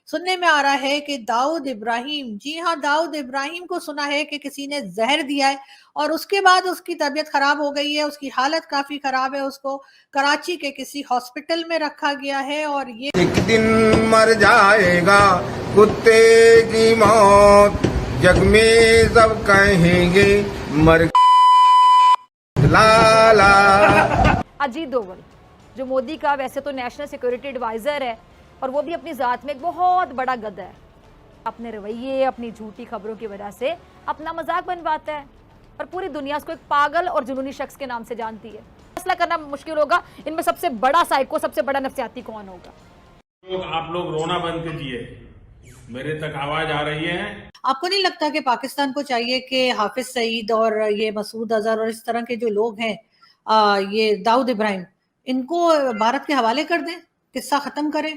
सुनने में आ रहा है कि दाऊद इब्राहिम, जी हाँ, दाऊद इब्राहिम को सुना है कि किसी ने जहर दिया है और उसके बाद उसकी तबीयत खराब हो गई है, उसकी हालत काफी खराब है, उसको कराची के किसी हॉस्पिटल में रखा गया है और ये एक दिन मर जाएगा कुत्ते की मौत, जग में सब कहेंगे मर लाला। अजीत डोवल जो मोदी का वैसे तो नेशनल सिक्योरिटी एडवाइजर है और वो भी अपनी जात में एक बहुत बड़ा गधा है। अपने रवैये, अपनी झूठी खबरों की वजह से अपना मजाक बनवाता है और पूरी दुनिया उसको एक पागल और जुनूनी शख्स के नाम से जानती है। फैसला करना मुश्किल होगा इनमें सबसे बड़ा साइको, सबसे बड़ा नफ्सियाती कौन होगा। आप लोग रोना बंद कीजिए, मेरे तक आवाज आ रही है। आपको नहीं लगता कि पाकिस्तान को चाहिए कि हाफिज सईद और ये मसूद अजहर और इस तरह के जो लोग हैं, ये दाऊद इब्राहिम, इनको भारत के हवाले कर दें, किस्सा खत्म करें?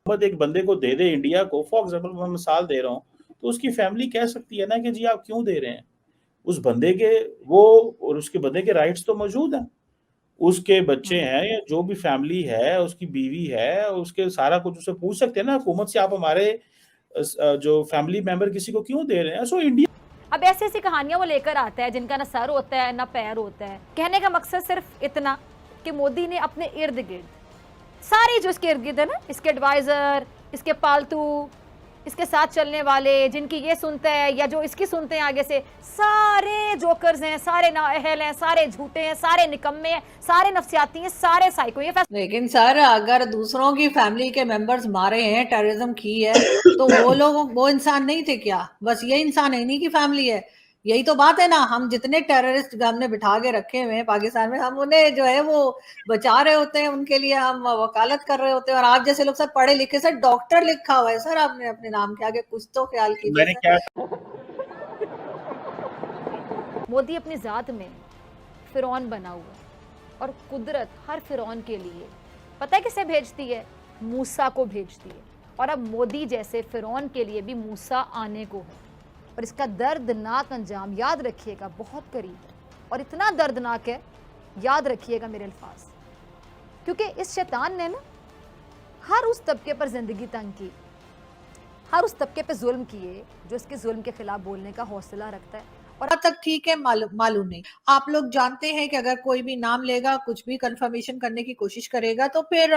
एक बंदे को दे दे इंडिया को, फॉर एग्जाम्पल मैं मिसाल दे रहा हूँ, तो उसकी फैमिली कह सकती है ना कि जी आप क्यों दे रहे हैं। उस बंदे के वो और उसके बंदे के राइट्स तो मौजूद हैं, उसके बच्चे हैं या जो भी फैमिली है, उसकी बीवी है, उसके सारा कुछ उसे पूछ सकते हैं ना हुकूमत से, आप हमारे जो फैमिली मेंबर किसी को क्यों दे रहे हैं। सो इंडिया अब ऐसी ऐसी कहानियां वो लेकर आता है जिनका ना सर होता है ना पैर होता है। कहने का मकसद सिर्फ इतना कि मोदी ने अपने इर्द गिर्द सारी जो इसके इर्द गिर्द है ना, इसके एडवाइजर, इसके पालतू, इसके साथ चलने वाले, जिनकी ये सुनते हैं या जो इसकी सुनते हैं आगे से, सारे जोकर्स हैं, सारे नाअहल हैं, सारे झूठे हैं, सारे निकम्मे हैं, सारे नफ्सियाती हैं, सारे साइको। ये लेकिन सर, अगर दूसरों की फैमिली के मेंबर्स मारे हैं, टेररिज्म की है, तो वो लोग वो इंसान नहीं थे क्या? बस ये इंसान है, इन्हीं की फैमिली है। यही तो बात है ना। हम जितने टेररिस्ट हमने बिठा के रखे हुए हैं पाकिस्तान में, हम उन्हें जो है वो बचा रहे होते हैं, उनके लिए हम वकालत कर रहे होते हैं। और आप जैसे लोग सर पढ़े लिखे, सर डॉक्टर लिखा हुआ है सर आपने अपने नाम के आगे, कुछ तो ख्याल कीजिए मैंने सर। क्या मोदी अपनी जात में फिरौन बना हुआ है और कुदरत हर फिरौन के लिए पता है किसे भेजती है? मूसा को भेजती है। और अब मोदी जैसे फिरौन के लिए भी मूसा आने को है और इसका दर्दनाक अंजाम याद रखिएगा बहुत करीब है। और इतना दर्दनाक है, याद रखिएगा मेरे अल्फाज, क्योंकि इस शैतान ने ना हर उस तबके पर जिंदगी तंग की, हर उस तबके पे जुल्म किए जो इसके जुल्म के खिलाफ बोलने का हौसला रखता है। और अब तक ठीक है, मालूम नहीं। आप लोग जानते हैं कि अगर कोई भी नाम लेगा, कुछ भी कंफर्मेशन करने की कोशिश करेगा, तो फिर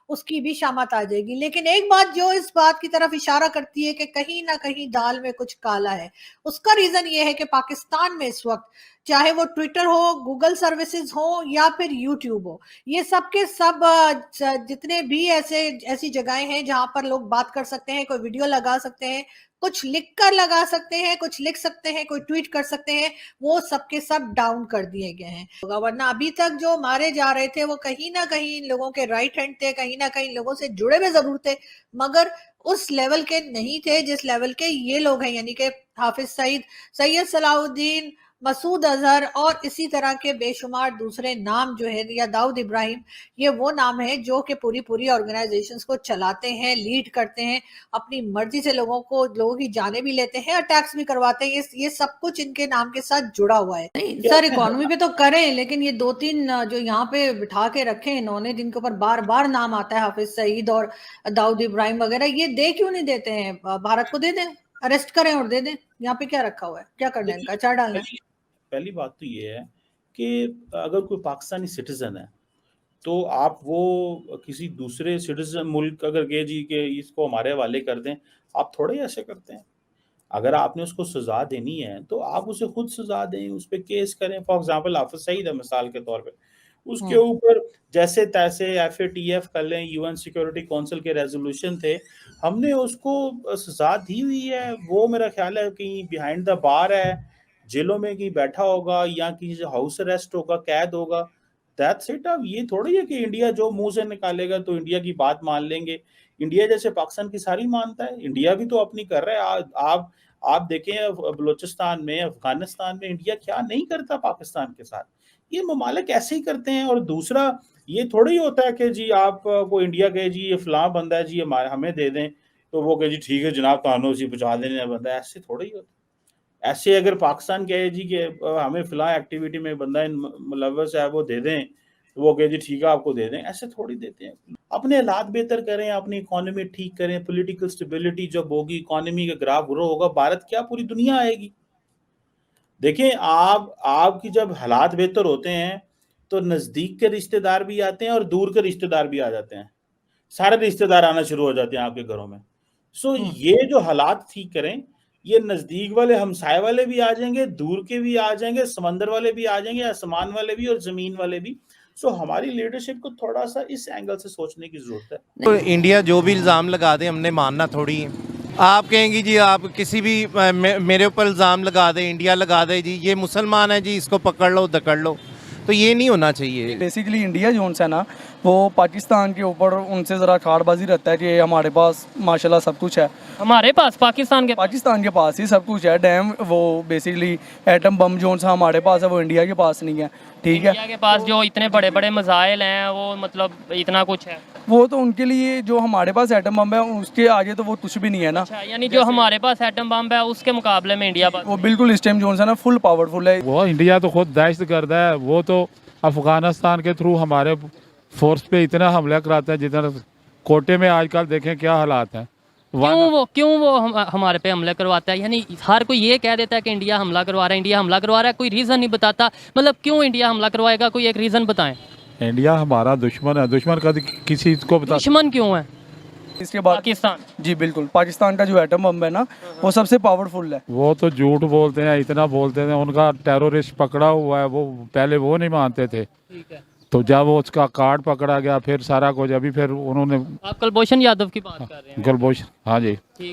उसकी भी शामत आ जाएगी। लेकिन एक बात जो इस बात की तरफ इशारा करती है कि कहीं ना कहीं दाल में कुछ काला है, उसका रीजन ये है कि पाकिस्तान में इस वक्त, चाहे वो ट्विटर हो, गूगल सर्विसेज हो या फिर यूट्यूब हो, ये सब के सब जितने भी ऐसी जगहें हैं जहां पर लोग बात कर सकते हैं, कोई वीडियो लगा सकते हैं, कुछ लिख कर लगा सकते हैं, कुछ लिख सकते हैं, कोई ट्वीट कर सकते हैं, वो सबके सब डाउन कर दिए गए हैं। वरना अभी तक जो मारे जा रहे थे वो कहीं ना कहीं इन लोगों के राइट हैंड थे, कहीं ना कहीं लोगों से जुड़े हुए जरूर थे, मगर उस लेवल के नहीं थे जिस लेवल के ये लोग हैं, यानी कि हाफिज सईद, सैयद सलाउद्दीन, मसूद अजहर और इसी तरह के बेशुमार दूसरे नाम जो है, या दाऊद इब्राहिम, ये वो नाम है जो कि पूरी पूरी ऑर्गेनाइजेशंस को चलाते हैं, लीड करते हैं, अपनी मर्जी से लोगों की जाने भी लेते हैं, अटैक्स भी करवाते हैं। ये सब कुछ इनके नाम के साथ जुड़ा हुआ है। नहीं सर, इकोनॉमी पे तो करें, लेकिन ये 2-3 जो यहाँ पे बिठा के रखे इन्होंने, जिनके ऊपर बार बार नाम आता है, हाफिज सईद और दाऊद इब्राहिम वगैरह, ये दे क्यों नहीं देते हैं? भारत को दे दें, अरेस्ट करें और दे दें। यहाँ पे क्या रखा हुआ है? क्या करना है? इनका अचार डालना है? पहली बात तो ये है कि अगर कोई पाकिस्तानी सिटीजन है तो आप वो किसी दूसरे सिटीजन मुल्क अगर गए जी के इसको हमारे हवाले कर दें, आप थोड़े ही ऐसे करते हैं। अगर आपने उसको सजा देनी है तो आप उसे खुद सजा दें, उस पर केस करें। फॉर एग्जाम्पल हाफिज सईद है मिसाल के तौर पे, उसके ऊपर जैसे तैसे FATF कर लें, UN सिक्योरिटी काउंसिल के रेजोल्यूशन थे, हमने उसको सजा दी हुई है। वो मेरा ख्याल है कहीं बिहाइंड द बार है, जेलों में कहीं बैठा होगा या किसी हाउस अरेस्ट होगा, कैद होगा। That's it. अब ये थोड़ी है कि इंडिया जो मुंह से निकालेगा तो इंडिया की बात मान लेंगे। इंडिया जैसे पाकिस्तान की सारी मानता है, इंडिया भी तो अपनी कर रहा है। आप देखें बलूचिस्तान में, अफगानिस्तान में इंडिया क्या नहीं करता पाकिस्तान के साथ। ये ममालिक ऐसे ही करते हैं। और दूसरा ये थोड़ी होता है कि जी आप को इंडिया कहे जी ये फलां बंदा है जी हमें दे दें, तो वो कहे जी ठीक है जनाब तानो उसी पहुंचा देने बंदा है। ऐसे थोड़ी होता है। ऐसे अगर पाकिस्तान कहे जी कि हमें फलां एक्टिविटी में बंदा मुलव्वस है वो दे दें, वो कहे जी ठीक है आपको दे दें, ऐसे थोड़ी देते हैं। अपने हालात बेहतर करें, अपनी इकोनॉमी ठीक करें, पॉलिटिकल स्टेबिलिटी जब होगी, इकोनॉमी का ग्राफ ग्रो होगा, भारत क्या पूरी दुनिया आएगी। देखें आपकी जब हालात बेहतर होते हैं तो नजदीक के रिश्तेदार भी आते हैं और दूर के रिश्तेदार भी आ जाते हैं, सारे रिश्तेदार आना शुरू हो जाते हैं आपके घरों में। सो ये जो हालात ठीक करें, ये नजदीक वाले हमसाए वाले भी आ जाएंगे, दूर के भी आ जाएंगे, समंदर वाले भी आ जाएंगे, आसमान वाले भी और जमीन वाले भी। सो हमारी लीडरशिप को थोड़ा सा इस एंगल से सोचने की जरूरत है। तो इंडिया जो भी इल्ज़ाम लगा दे हमने मानना थोड़ी है। आप कहेंगी जी आप किसी भी मेरे ऊपर इल्ज़ाम लगा दे, इंडिया लगा दे जी ये मुसलमान है जी इसको पकड़ लो दकड़ लो, तो ये नहीं होना चाहिए। बेसिकली इंडिया जो है ना वो पाकिस्तान के ऊपर उनसे ज़रा खाड़बाजी रहता है कि हमारे पास माशाल्लाह सब कुछ है, हमारे पास पाकिस्तान के पास ही सब कुछ है। डैम वो बेसिकली एटम बम जो सा हमारे पास है वो इंडिया के पास नहीं है, ठीक है। इंडिया के पास जो इतने बड़े बड़े मसाइल हैं वो मतलब इतना कुछ है, वो तो उनके लिए जो हमारे पास एटम बम है उसके आगे तो वो कुछ भी नहीं है ना। अच्छा, यानी जो हमारे पास एटम बम है उसके मुकाबले में इंडिया पास वो बिल्कुल इस टाइम जो है ना फुल पावरफुल है। वो इंडिया तो खुद दहशतगर्द है, वो तो अफगानिस्तान के थ्रू हमारे फोर्स पे इतना हमला कराता है जितना कोटे में आजकल देखें क्या हालात हैं। क्यों वो हमारे पे हमले करवाता है? यानी हर कोई ये कह देता है कि इंडिया हमला करवा रहा है, कोई रीज़न नहीं बताता। मतलब क्यों इंडिया हमला करवाएगा, कोई एक रीज़न बताएं। इंडिया हमारा दुश्मन है, दुश्मन कभी किसी को बता। दुश्मन क्यों है? इसके बाद पाकिस्तान, जी बिल्कुल, पाकिस्तान का जो एटम बम है ना वो सबसे पावरफुल है। वो तो झूठ बोलते हैं, इतना बोलते हैं, उनका टेररिस्ट पकड़ा हुआ है, वो पहले वो नहीं मानते थे, ठीक है। तो जब वो उसका कार्ड पकड़ा गया फिर सारा कुछ, अभी फिर उन्होंने आप कुलभूषण यादव की बात कर रहे हैं? कुलभूषण, हाँ जी। ठीक है।